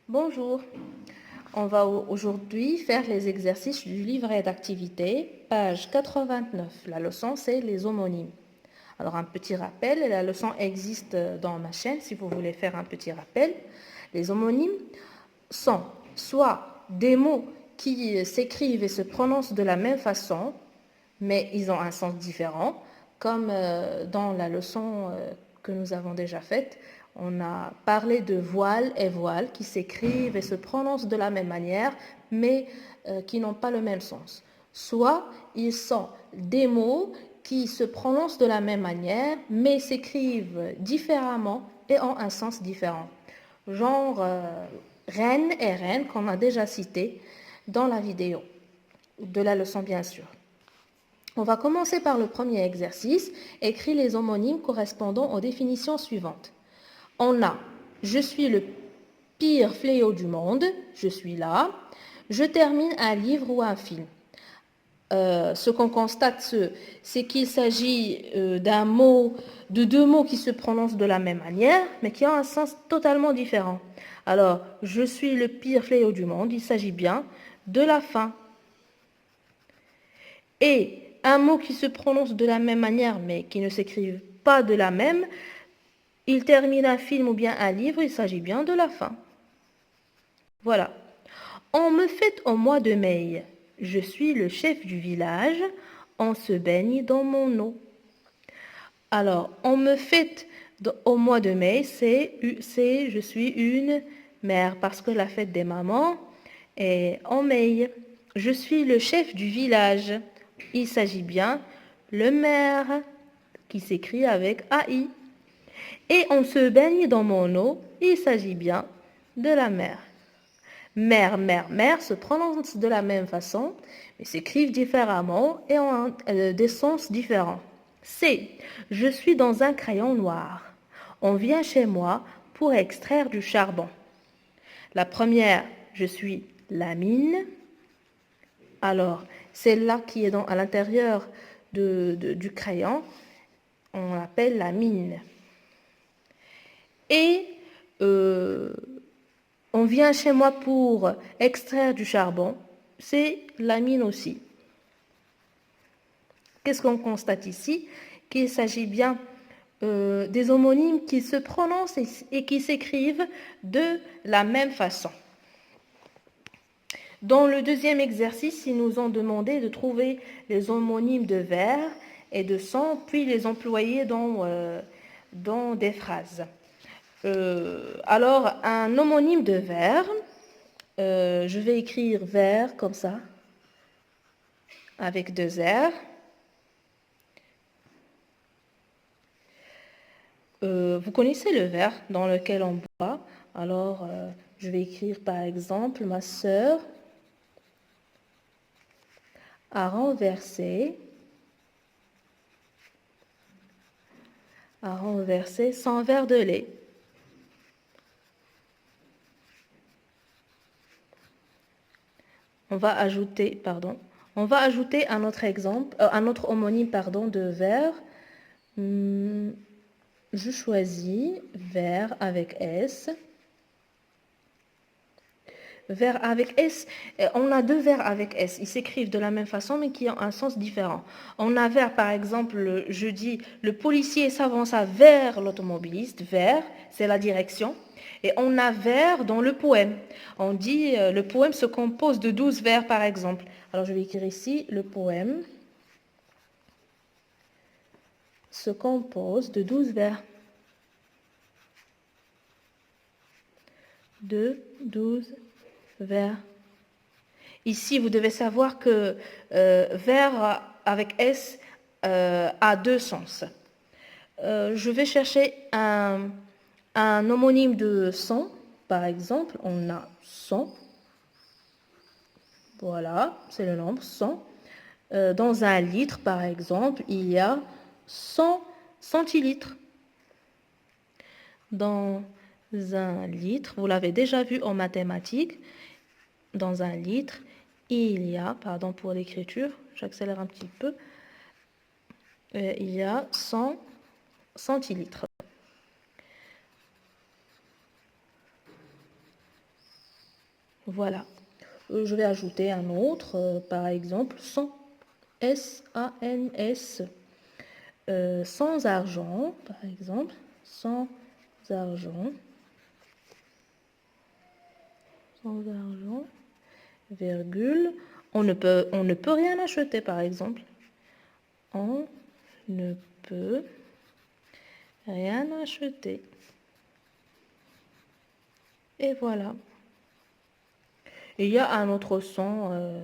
Bonjour, on va aujourd'hui faire les exercices du livret d'activité, page 89. La leçon, c'est les homonymes. Alors, un petit rappel, la leçon existe dans ma chaîne si vous voulez faire un petit rappel. Les homonymes sont soit des mots qui s'écrivent et se prononcent de la même façon, mais ils ont un sens différent, comme dans la leçon que nous avons déjà faite. On a parlé de voile et voile qui s'écrivent et se prononcent de la même manière, mais qui n'ont pas le même sens. Soit ils sont des mots qui se prononcent de la même manière, mais s'écrivent différemment et ont un sens différent. Genre reine et reine qu'on a déjà cité dans la vidéo, de la leçon bien sûr. On va commencer par le premier exercice. Écris les homonymes correspondant aux définitions suivantes. On a « Je suis le pire fléau du monde »,« Je suis là »,« Je termine un livre ou un film ». Ce qu'on constate, c'est qu'il s'agit de deux mots qui se prononcent de la même manière, mais qui ont un sens totalement différent. Alors, « Je suis le pire fléau du monde », il s'agit bien de la faim. Et un mot qui se prononce de la même manière, mais qui ne s'écrive pas de la même, il termine un film ou bien un livre, il s'agit bien de la fin. Voilà. On me fête au mois de mai. Je suis le chef du village. On se baigne dans mon eau. Alors, on me fête au mois de mai, c'est je suis une mère parce que la fête des mamans est en mai. Je suis le chef du village. Il s'agit bien le maire qui s'écrit avec AI. Et on se baigne dans mon eau. Il s'agit bien de la mer. Mère, mère, mère se prononcent de la même façon, mais s'écrivent différemment et ont des sens différents. C. Je suis dans un crayon noir. On vient chez moi pour extraire du charbon. La première, je suis la mine. Alors, celle-là qui est à l'intérieur du crayon, on l'appelle la mine. Et on vient chez moi pour extraire du charbon, c'est la mine aussi. Qu'est-ce qu'on constate ici? Qu'il s'agit bien des homonymes qui se prononcent et qui s'écrivent de la même façon. Dans le deuxième exercice, ils nous ont demandé de trouver les homonymes de vers et de sons, puis les employer dans des phrases. Alors, un homonyme de vers, je vais écrire vers comme ça, avec deux R. Vous connaissez le vers dans lequel on boit. Alors, je vais écrire par exemple, ma sœur a renversé son verre de lait. On va ajouter un autre exemple, un autre homonyme de vers. Je choisis vers avec S. Vers avec S, on a deux vers avec S. Ils s'écrivent de la même façon, mais qui ont un sens différent. On a vers, par exemple, je dis, le policier s'avança vers l'automobiliste. Vers, c'est la direction. Et on a vers dans le poème. On dit, le poème se compose de 12 vers, par exemple. Alors, je vais écrire ici, le poème se compose de 12 vers. De 12 vers. Ici, vous devez savoir que vers avec S a deux sens. Je vais chercher un homonyme de son. Par exemple, on a son. Voilà, c'est le nombre 100. Dans un litre, par exemple, il y a 100 centilitres. Dans un litre, vous l'avez déjà vu en mathématiques, dans un litre, il y a, pardon pour l'écriture, j'accélère un petit peu, il y a 100 centilitres. Voilà. Je vais ajouter un autre, par exemple, sans, S-A-N-S, sans argent, par exemple, sans argent, virgule, on ne peut rien acheter, par exemple. On ne peut rien acheter. Et voilà. Il y a un autre son,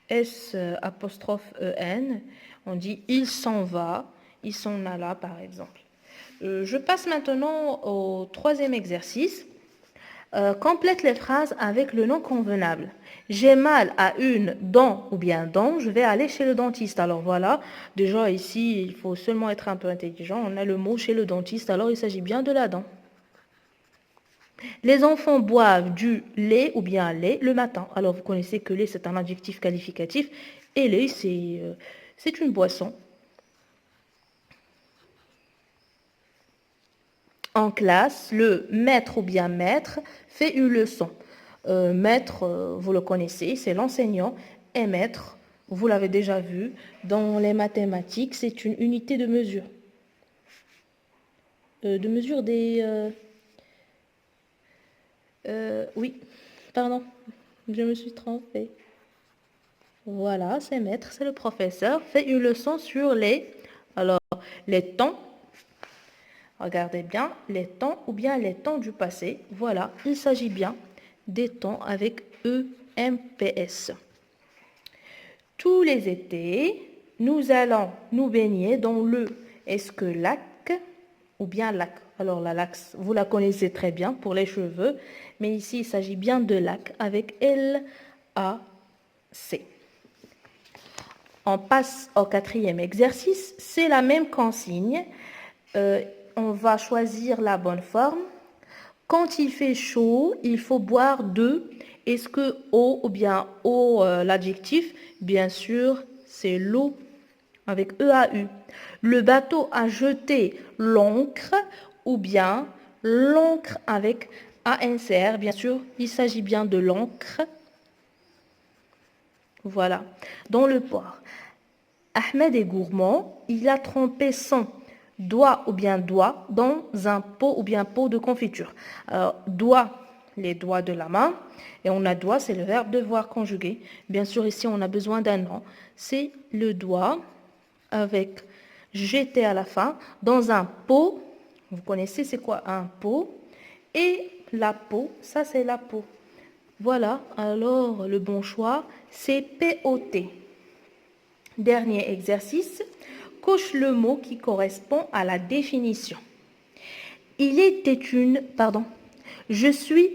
S apostrophe E-N. On dit il s'en va, il s'en alla, par exemple. Je passe maintenant au troisième exercice. Complète les phrases avec le nom convenable. J'ai mal à une dent ou bien dent, je vais aller chez le dentiste. Alors voilà, déjà ici, il faut seulement être un peu intelligent. On a le mot chez le dentiste, alors il s'agit bien de la dent. Les enfants boivent du lait ou bien lait le matin. Alors vous connaissez que lait, c'est un adjectif qualificatif. Et lait, c'est une boisson. En classe, le maître ou bien maître fait une leçon. Maître, vous le connaissez, c'est l'enseignant. Et maître, vous l'avez déjà vu, dans les mathématiques, c'est une unité de mesure. De mesure des... oui, pardon, je me suis trompée. Voilà, c'est maître, c'est le professeur. Fait une leçon sur les temps. Regardez bien, les temps ou bien les temps du passé. Voilà, il s'agit bien des temps avec EMPS. Tous les étés, nous allons nous baigner dans le est-ce que lac ou bien lac. Alors la lac, vous la connaissez très bien pour les cheveux, mais ici il s'agit bien de lac avec L-A-C. On passe au quatrième exercice, c'est la même consigne. On va choisir la bonne forme. Quand il fait chaud, il faut boire de. Est-ce que eau ou bien eau, l'adjectif? Bien sûr, c'est l'eau avec EAU. Le bateau a jeté l'ancre ou bien l'encre avec ANCR. Bien sûr, il s'agit bien de l'encre. Voilà. Dans le port, Ahmed est gourmand. Il a trempé son doigt ou bien doigt dans un pot ou bien pot de confiture. Alors, doigt, les doigts de la main. Et on a doigt, c'est le verbe devoir conjugué. Bien sûr, ici, on a besoin d'un nom. C'est le doigt avec jeté à la fin dans un pot. Vous connaissez c'est quoi un pot? Et la peau, ça c'est la peau. Voilà, alors le bon choix, c'est P-O-T. Dernier exercice, coche le mot qui correspond à la définition. Il était je suis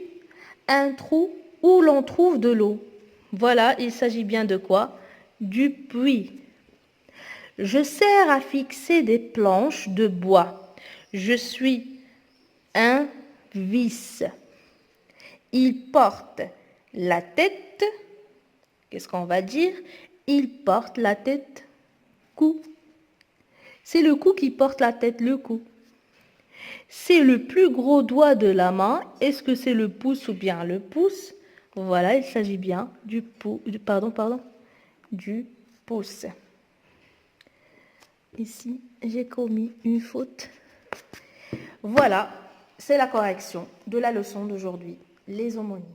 un trou où l'on trouve de l'eau. Voilà, il s'agit bien de quoi? Du puits. Je sers à fixer des planches de bois. Je suis un vis. Il porte la tête. Qu'est-ce qu'on va dire? Il porte la tête. Cou. C'est le cou qui porte la tête, le cou. C'est le plus gros doigt de la main. Est-ce que c'est le pouce ou bien le pouce? Voilà, il s'agit bien du pouce. Ici, j'ai commis une faute. Voilà, c'est la correction de la leçon d'aujourd'hui, les homonymes.